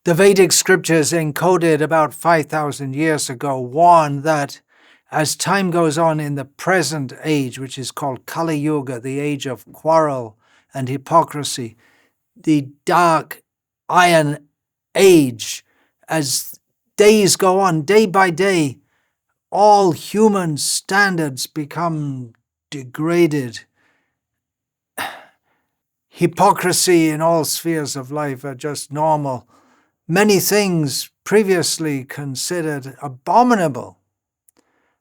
The Vedic scriptures encoded about 5,000 years ago warn that as time goes on in the present age, which is called Kali Yuga, the age of quarrel and hypocrisy, the dark iron age, as days go on, day by day, all human standards become degraded. Hypocrisy in all spheres of life are just normal. Many things previously considered abominable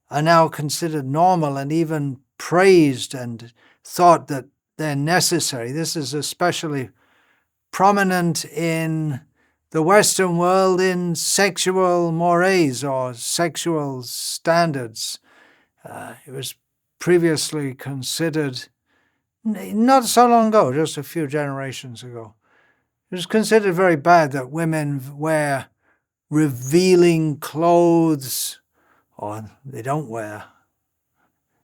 are now considered normal and even praised and thought that they're necessary. This is especially prominent in the Western world in sexual mores or sexual standards. It was previously considered, not so long ago, just a few generations ago, it was considered very bad that women wear revealing clothes, or they don't wear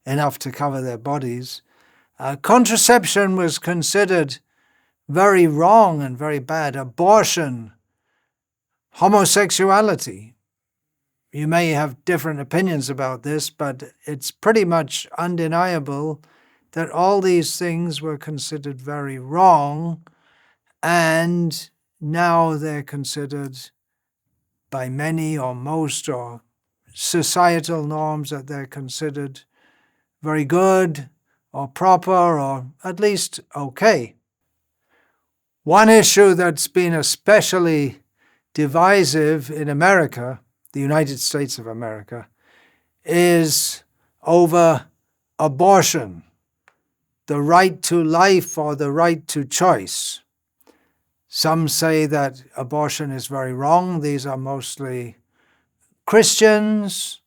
enough to cover their bodies. Contraception was considered very wrong and very bad. Abortion, homosexuality. You may have different opinions about this, but it's pretty much undeniable that all these things were considered very wrong, and now they're considered by many or most or societal norms that they're considered very good or proper or at least okay. One issue that's been especially divisive in America, the United States of America, is over abortion, the right to life or the right to choice. Some say that abortion is very wrong. These are mostly Christians,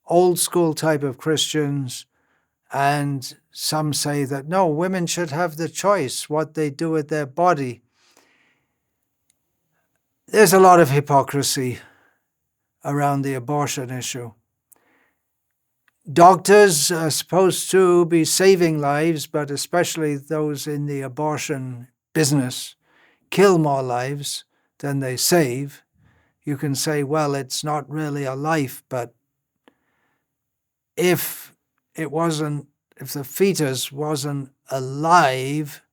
old school type of Christians, and some say that no, women should have the choice what they do with their body. There's a lot of hypocrisy around the abortion issue. Doctors are supposed to be saving lives, but especially those in the abortion business kill more lives than they save. You can say, well, it's not really a life, but if the fetus wasn't alive,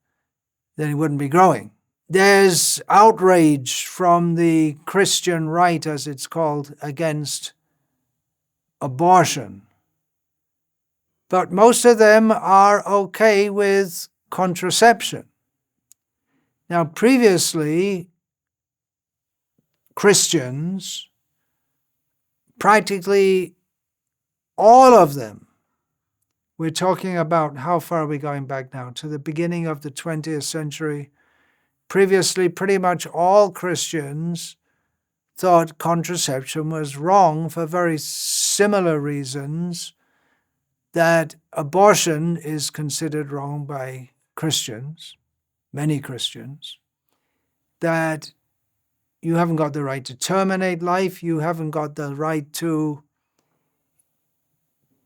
then it wouldn't be growing. There's outrage from the Christian right, as it's called, against abortion. But most of them are okay with contraception. Now, previously, Christians, practically all of them, we're talking about, how far are we going back now? To the beginning of the 20th century. Previously, pretty much all Christians thought contraception was wrong for very similar reasons that abortion is considered wrong by Christians, many Christians, that you haven't got the right to terminate life, you haven't got the right to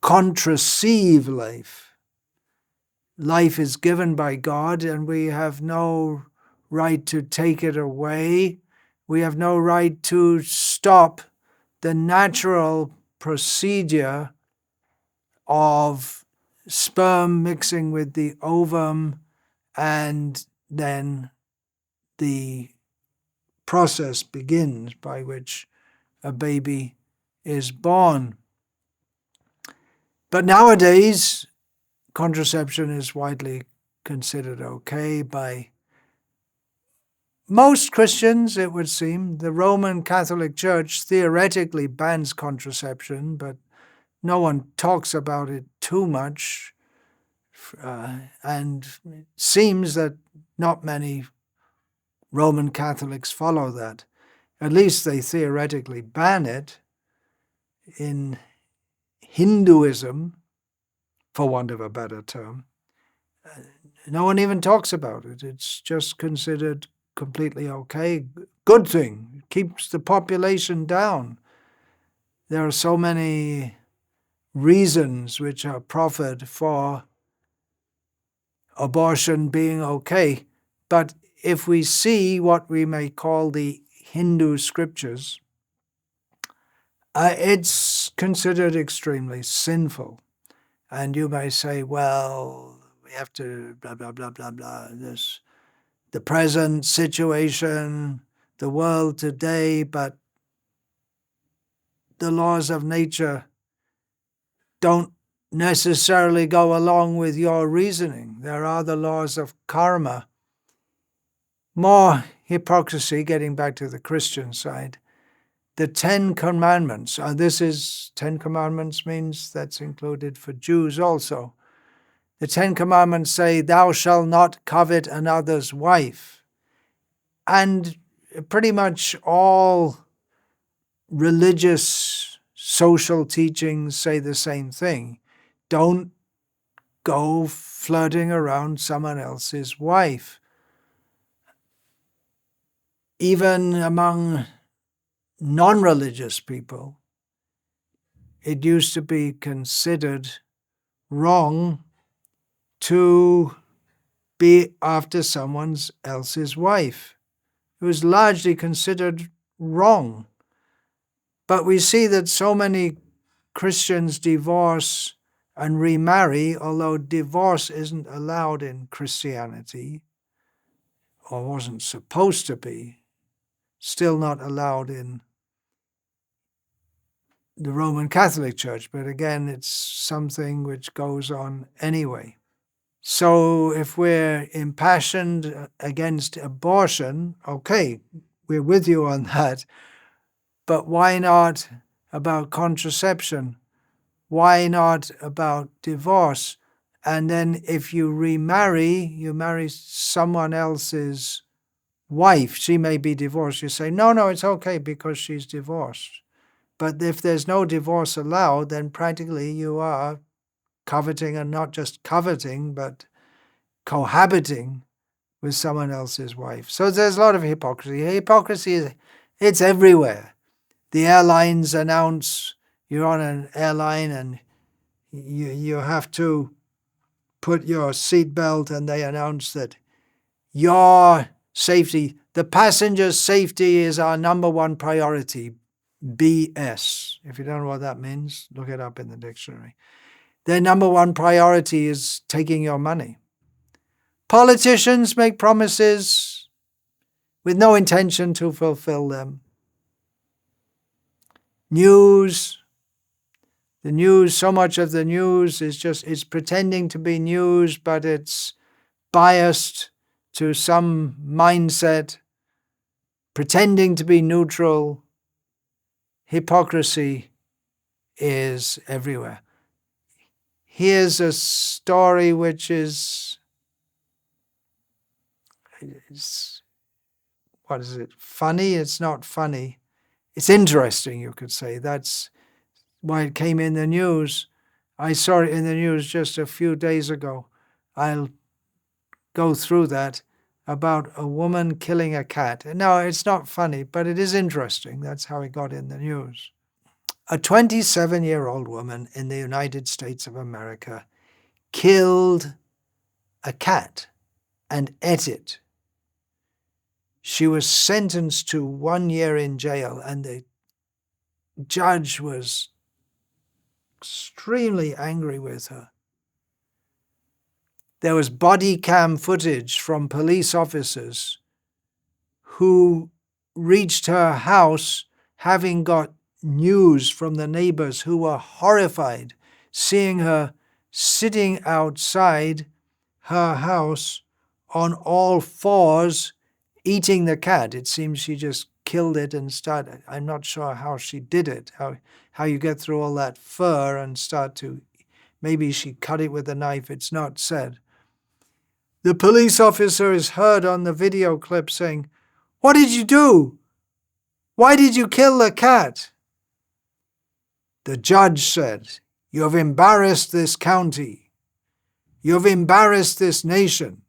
contraceive life. Life is given by God, and we have no right to take it away. We have no right to stop the natural procedure of sperm mixing with the ovum and then the process begins by which a baby is born. But nowadays, contraception is widely considered okay by most Christians, it would seem. The Roman Catholic Church theoretically bans contraception, but no one talks about it too much. And it seems that not many Roman Catholics follow that. At least they theoretically ban it. In Hinduism, for want of a better term, no one even talks about it. It's just considered completely okay. Good thing. It keeps the population down. There are so many reasons which are proffered for abortion being okay. But if we see what we may call the Hindu scriptures, it's considered extremely sinful. And you may say, well, we have to blah, blah, blah, blah, blah, the present situation, the world today, but the laws of nature don't necessarily go along with your reasoning. There are the laws of karma. More hypocrisy, getting back to the Christian side. The 10 Commandments, this is 10 Commandments means that's included for Jews also. The 10 Commandments say, thou shalt not covet another's wife. And pretty much all religious, social teachings say the same thing. Don't go flirting around someone else's wife. Even among non-religious people, it used to be considered wrong to be after someone else's wife. It was largely considered wrong. But we see that so many Christians divorce and remarry, although divorce isn't allowed in Christianity, or wasn't supposed to be, still not allowed in the Roman Catholic Church, but again, it's something which goes on anyway. So if we're impassioned against abortion, okay, we're with you on that, but why not about contraception? Why not about divorce? And then if you remarry, you marry someone else's wife, she may be divorced. You say, no, it's okay because she's divorced. But if there's no divorce allowed, then practically you are coveting, and not just coveting, but cohabiting with someone else's wife. So there's a lot of hypocrisy. Hypocrisy, it's everywhere. The airlines announce you're on an airline and you have to put your seatbelt, and they announce that your safety, the passenger's safety is our number one priority. BS. If you don't know what that means, look it up in the dictionary. Their number one priority is taking your money. Politicians make promises with no intention to fulfill them. News, so much of the news is pretending to be news, but it's biased to some mindset, pretending to be neutral. Hypocrisy is everywhere. Here's a story which is, funny? It's not funny. It's interesting, you could say. That's why it came in the news. I saw it in the news just a few days ago. I'll go through that, about a woman killing a cat. No, it's not funny, but it is interesting. That's how it got in the news. A 27-year-old woman in the United States of America killed a cat and ate it. She was sentenced to 1 year in jail, and the judge was extremely angry with her. There was body cam footage from police officers who reached her house, having got news from the neighbors who were horrified seeing her sitting outside her house on all fours eating the cat. It seems she just killed it and started. I'm not sure how she did it, how you get through all that fur and start to, maybe she cut it with a knife, it's not said. The police officer is heard on the video clip saying, "What did you do? Why did you kill the cat?" The judge said, "You have embarrassed this county. You have embarrassed this nation.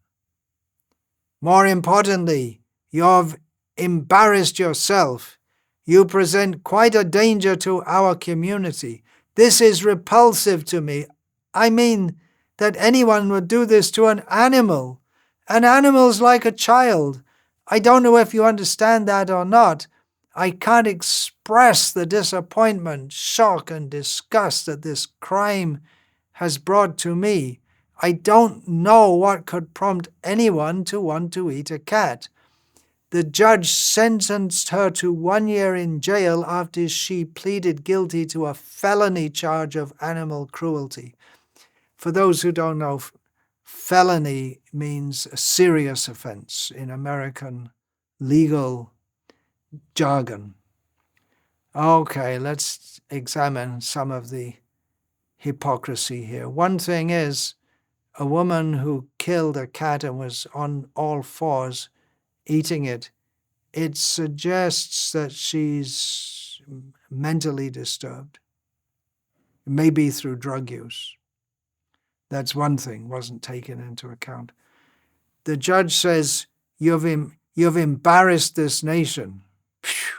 More importantly, you have embarrassed yourself. You present quite a danger to our community. This is repulsive to me. I mean, that anyone would do this to an animal. An animal's like a child. I don't know if you understand that or not. I can't express the disappointment, shock, and disgust that this crime has brought to me. I don't know what could prompt anyone to want to eat a cat. The judge sentenced her to 1 year in jail after she pleaded guilty to a felony charge of animal cruelty. For those who don't know, felony means a serious offense in American legal jargon. Okay, let's examine some of the hypocrisy here. One thing is, a woman who killed a cat and was on all fours eating it, it suggests that she's mentally disturbed, maybe through drug use. That's one thing, wasn't taken into account. The judge says, you've embarrassed this nation. Phew.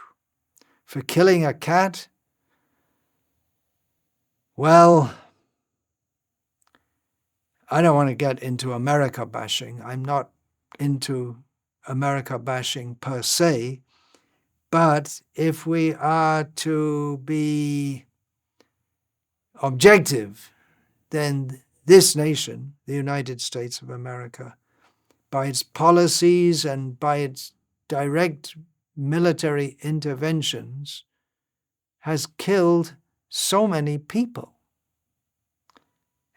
For killing a cat? Well, I don't want to get into America bashing. I'm not into America bashing per se, but if we are to be objective, then this nation, the United States of America, by its policies and by its direct military interventions, has killed so many people.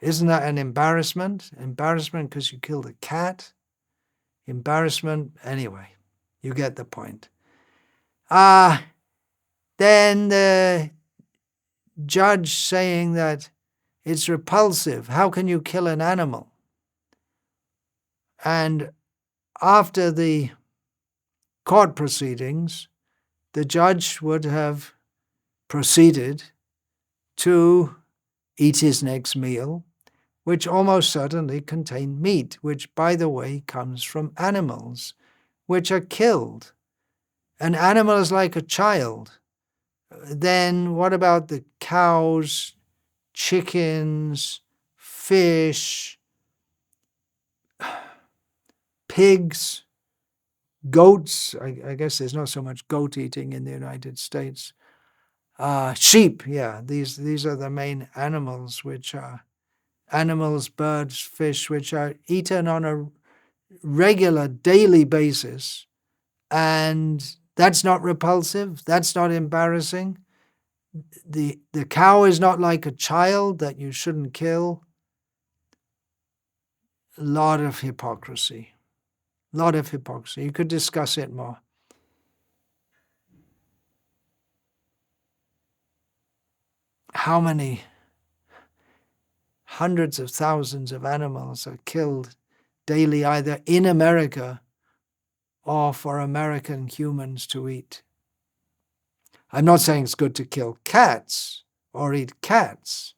Isn't that an embarrassment? Embarrassment because you killed a cat? Embarrassment, anyway, you get the point. Then the judge saying that it's repulsive. How can you kill an animal? And after the court proceedings, the judge would have proceeded to eat his next meal, which almost certainly contained meat, which, by the way, comes from animals, which are killed. An animal is like a child. Then what about the cows, chickens, fish, pigs, goats? I guess there's not so much goat eating in the United States. Sheep, yeah, these are the main animals, which are animals, birds, fish, which are eaten on a regular daily basis. And that's not repulsive. That's not embarrassing. The cow is not like a child that you shouldn't kill. A lot of hypocrisy. A lot of hypocrisy. You could discuss it more. How many hundreds of thousands of animals are killed daily, either in America or for American humans to eat? I'm not saying it's good to kill cats or eat cats,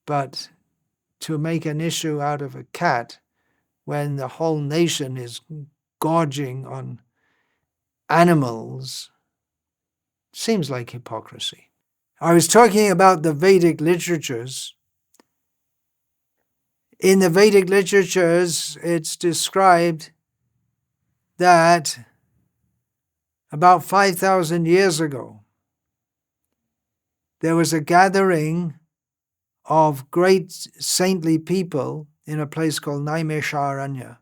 but to make an issue out of a cat when the whole nation is gorging on animals seems like hypocrisy. I was talking about the Vedic literatures. In the Vedic literatures, it's described that about 5,000 years ago, there was a gathering of great saintly people in a place called Naimesharanya.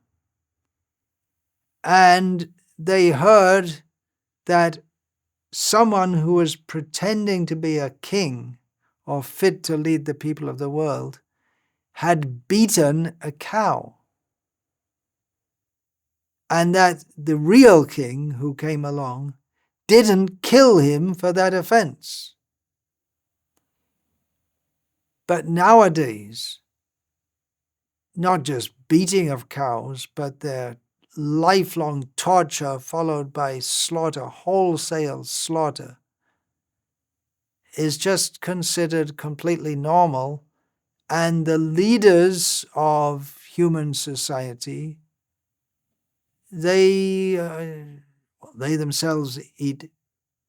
And they heard that someone who was pretending to be a king or fit to lead the people of the world had beaten a cow. And that the real king who came along didn't kill him for that offense. But nowadays, not just beating of cows, but their lifelong torture followed by slaughter, wholesale slaughter, is just considered completely normal. And the leaders of human society, they themselves eat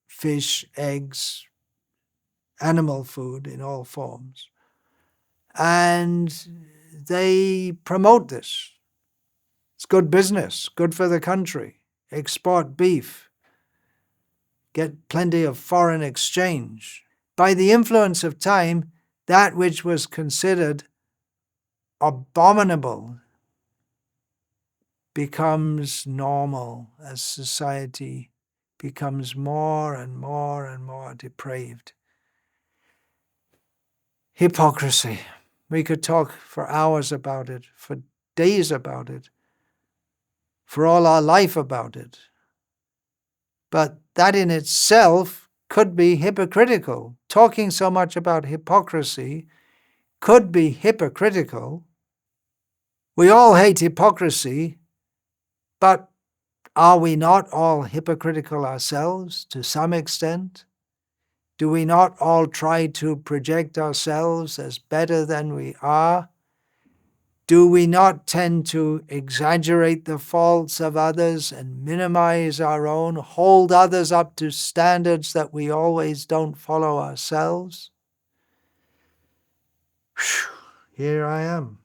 fish, eggs, animal food in all forms. And they promote this. It's good business, good for the country. Export beef, get plenty of foreign exchange. By the influence of time, that which was considered abominable becomes normal as society becomes more and more and more depraved. Hypocrisy. We could talk for hours about it, for days about it, for all our life about it. But that in itself could be hypocritical. Talking so much about hypocrisy could be hypocritical. We all hate hypocrisy, but are we not all hypocritical ourselves to some extent? Do we not all try to project ourselves as better than we are? Do we not tend to exaggerate the faults of others and minimize our own, hold others up to standards that we always don't follow ourselves? Whew, here I am.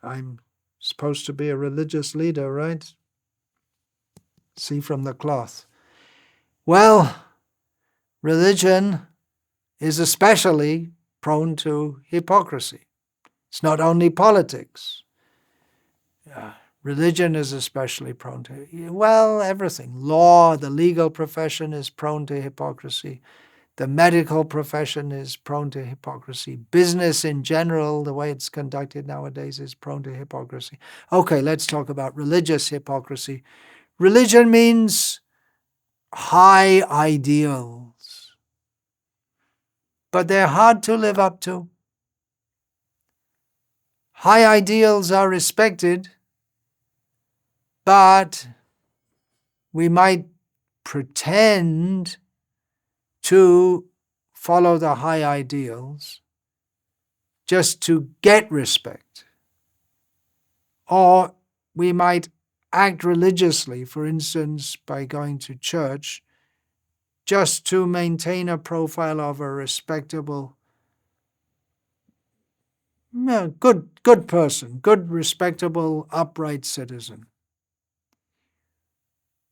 I'm supposed to be a religious leader, right? See from the cloth. Well, religion is especially prone to hypocrisy. It's not only politics. Religion is especially prone to, everything. Law, the legal profession is prone to hypocrisy. The medical profession is prone to hypocrisy. Business in general, the way it's conducted nowadays, is prone to hypocrisy. Okay, let's talk about religious hypocrisy. Religion means high ideals, but they're hard to live up to. High ideals are respected, but we might pretend to follow the high ideals just to get respect. Or we might act religiously, for instance, by going to church, just to maintain a profile of a respectable, good person, good, respectable, upright citizen.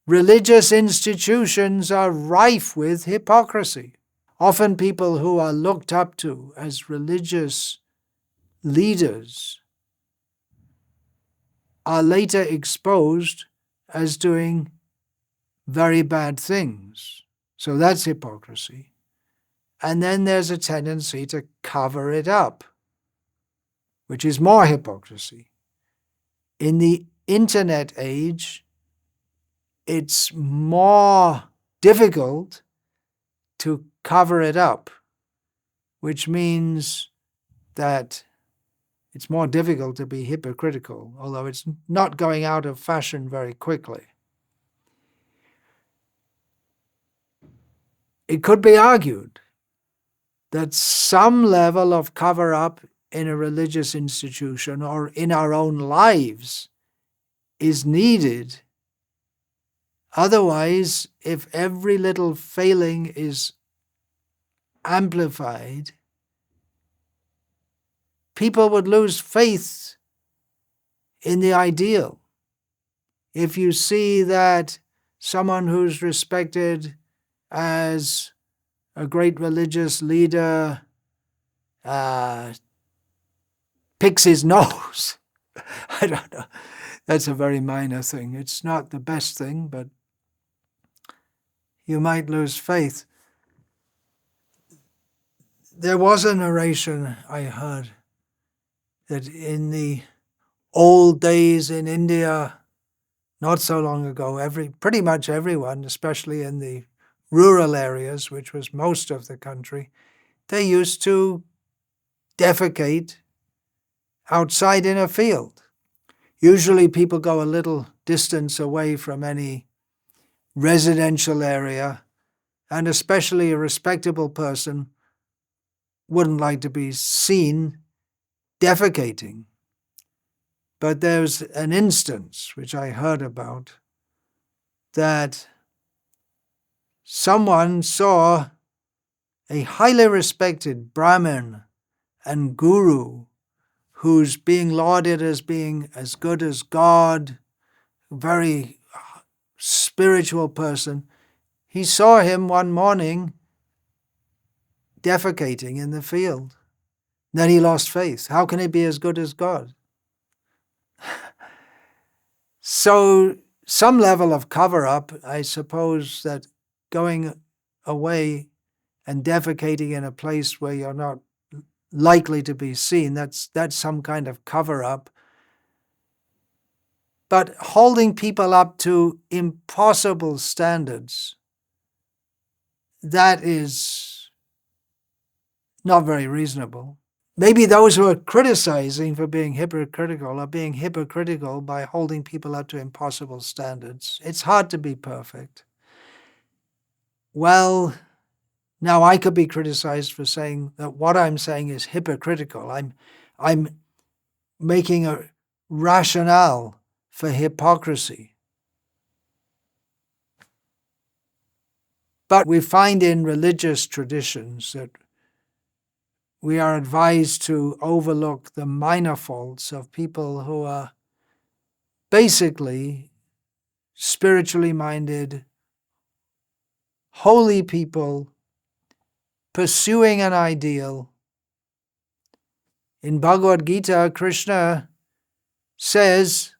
Religious institutions are rife with hypocrisy. Often people who are looked up to as religious leaders are later exposed as doing very bad things. So that's hypocrisy. And then there's a tendency to cover it up, which is more hypocrisy. In the internet age, it's more difficult to cover it up, which means that it's more difficult to be hypocritical, although it's not going out of fashion very quickly. It could be argued that some level of cover-up in a religious institution or in our own lives is needed. Otherwise, if every little failing is amplified, people would lose faith in the ideal. If you see that someone who's respected as a great religious leader picks his nose, I don't know, that's a very minor thing. It's not the best thing, but you might lose faith. There was a narration I heard that in the old days in India, not so long ago, pretty much everyone, especially in the rural areas, which was most of the country, they used to defecate outside in a field. Usually people go a little distance away from any residential area, and especially a respectable person wouldn't like to be seen defecating. But there's an instance, which I heard about, that someone saw a highly respected Brahmin and guru who's being lauded as being as good as God, a very spiritual person, he saw him one morning defecating in the field. Then he lost faith. How can he be as good as God? So some level of cover-up, I suppose, that going away and defecating in a place where you're not likely to be seen, that's some kind of cover-up. But holding people up to impossible standards, that is not very reasonable. Maybe those who are criticizing for being hypocritical are being hypocritical by holding people up to impossible standards. It's hard to be perfect. Well, now I could be criticized for saying that what I'm saying is hypocritical. I'm making a rationale for hypocrisy. But we find in religious traditions that we are advised to overlook the minor faults of people who are basically spiritually minded, holy people pursuing an ideal. In Bhagavad Gita, Krishna says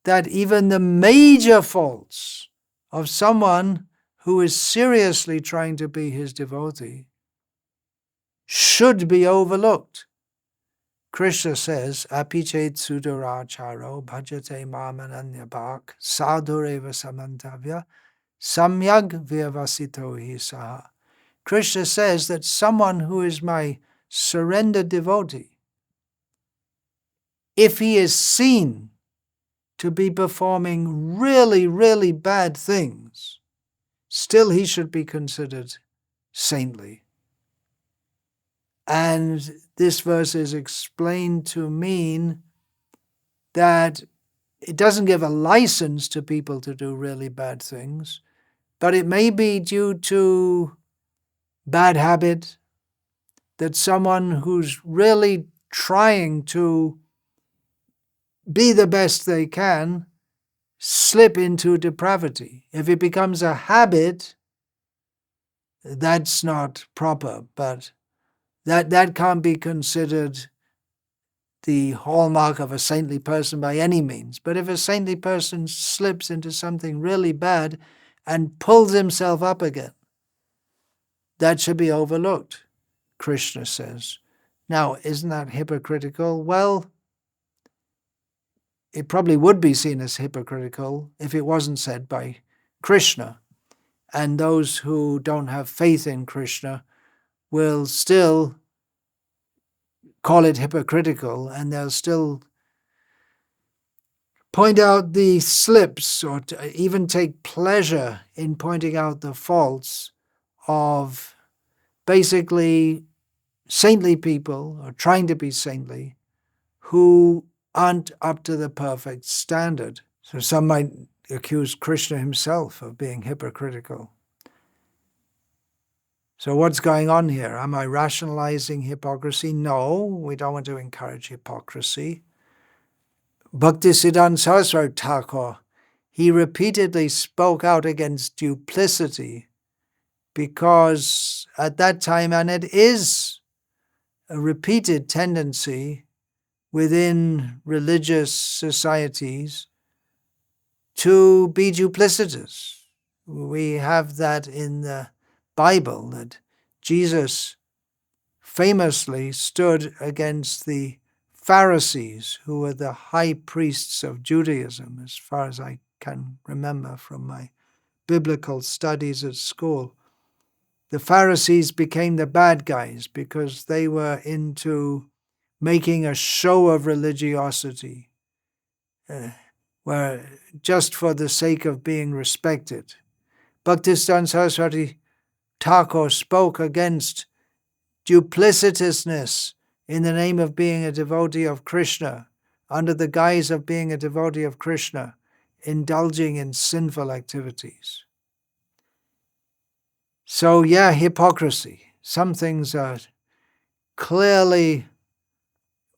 that even the major faults of someone who is seriously trying to be his devotee should be overlooked. Krishna says, Apichet suduracharo bhajate mamananyabhak sadhureva samantavya samyag vyavasito hi saha. Krishna says that someone who is my surrendered devotee, if he is seen to be performing really, really bad things, still he should be considered saintly. And this verse is explained to mean that it doesn't give a license to people to do really bad things, but it may be due to bad habit that someone who's really trying to be the best they can slip into depravity. If it becomes a habit, that's not proper, but that can't be considered the hallmark of a saintly person by any means. But if a saintly person slips into something really bad and pulls himself up again, that should be overlooked, Krishna says. Now, isn't that hypocritical? Well, it probably would be seen as hypocritical if it wasn't said by Krishna. And those who don't have faith in Krishna will still call it hypocritical, and they'll still point out the slips or even take pleasure in pointing out the faults of basically saintly people, or trying to be saintly, who aren't up to the perfect standard. So some might accuse Krishna himself of being hypocritical. So what's going on here? Am I rationalizing hypocrisy? No, we don't want to encourage hypocrisy. Bhaktisiddhanta Saraswati Thakur, he repeatedly spoke out against duplicity because at that time, and it is a repeated tendency within religious societies, to be duplicitous. We have that in the Bible, that Jesus famously stood against the Pharisees, who were the high priests of Judaism, as far as I can remember from my biblical studies at school. The Pharisees became the bad guys because they were into making a show of religiosity, where just for the sake of being respected. Bhaktisiddhanta Saraswati Thakur spoke against duplicitousness in the name of being a devotee of Krishna, under the guise of being a devotee of Krishna, indulging in sinful activities. So hypocrisy. Some things are clearly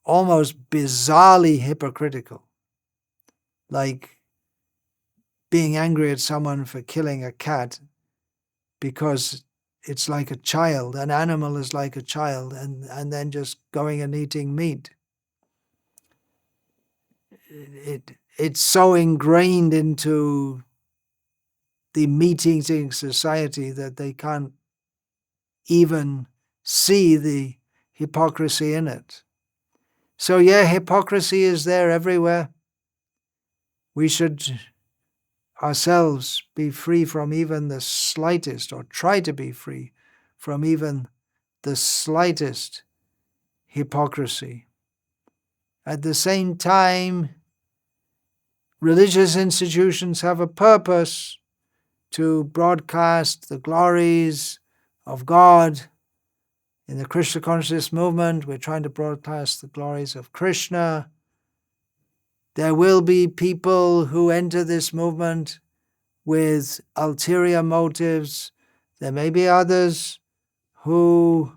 almost bizarrely hypocritical, like being angry at someone for killing a cat because it's like a child, an animal is like a child, and then just going and eating meat. It's so ingrained into the meat-eating society that they can't even see the hypocrisy in it. So yeah, hypocrisy is there everywhere. We should ourselves be free from even the slightest, or try to be free from even the slightest hypocrisy. At the same time, religious institutions have a purpose to broadcast the glories of God. In the Krishna consciousness movement, we're trying to broadcast the glories of Krishna. There will be people who enter this movement with ulterior motives. There may be others who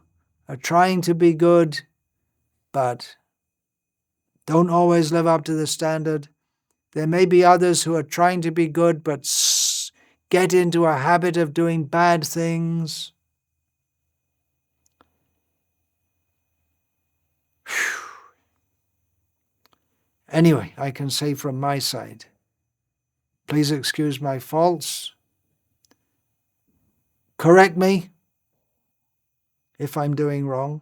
are trying to be good, but don't always live up to the standard. There may be others who are trying to be good, but get into a habit of doing bad things. Anyway, I can say from my side, please excuse my faults. Correct me if I'm doing wrong.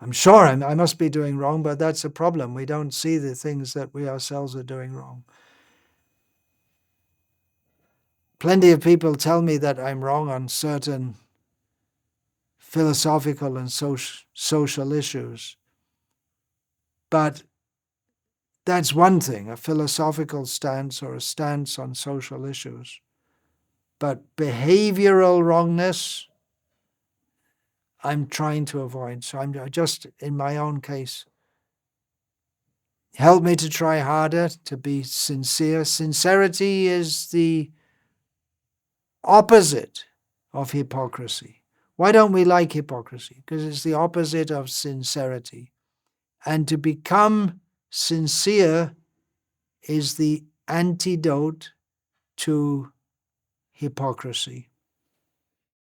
I'm sure I must be doing wrong, but that's a problem. We don't see the things that we ourselves are doing wrong. Plenty of people tell me that I'm wrong on certain philosophical and social issues. But that's one thing, a philosophical stance or a stance on social issues. But behavioral wrongness, I'm trying to avoid. So I'm just, in my own case, help me to try harder, to be sincere. Sincerity is the opposite of hypocrisy. Why don't we like hypocrisy? Because it's the opposite of sincerity. And to become sincere is the antidote to hypocrisy.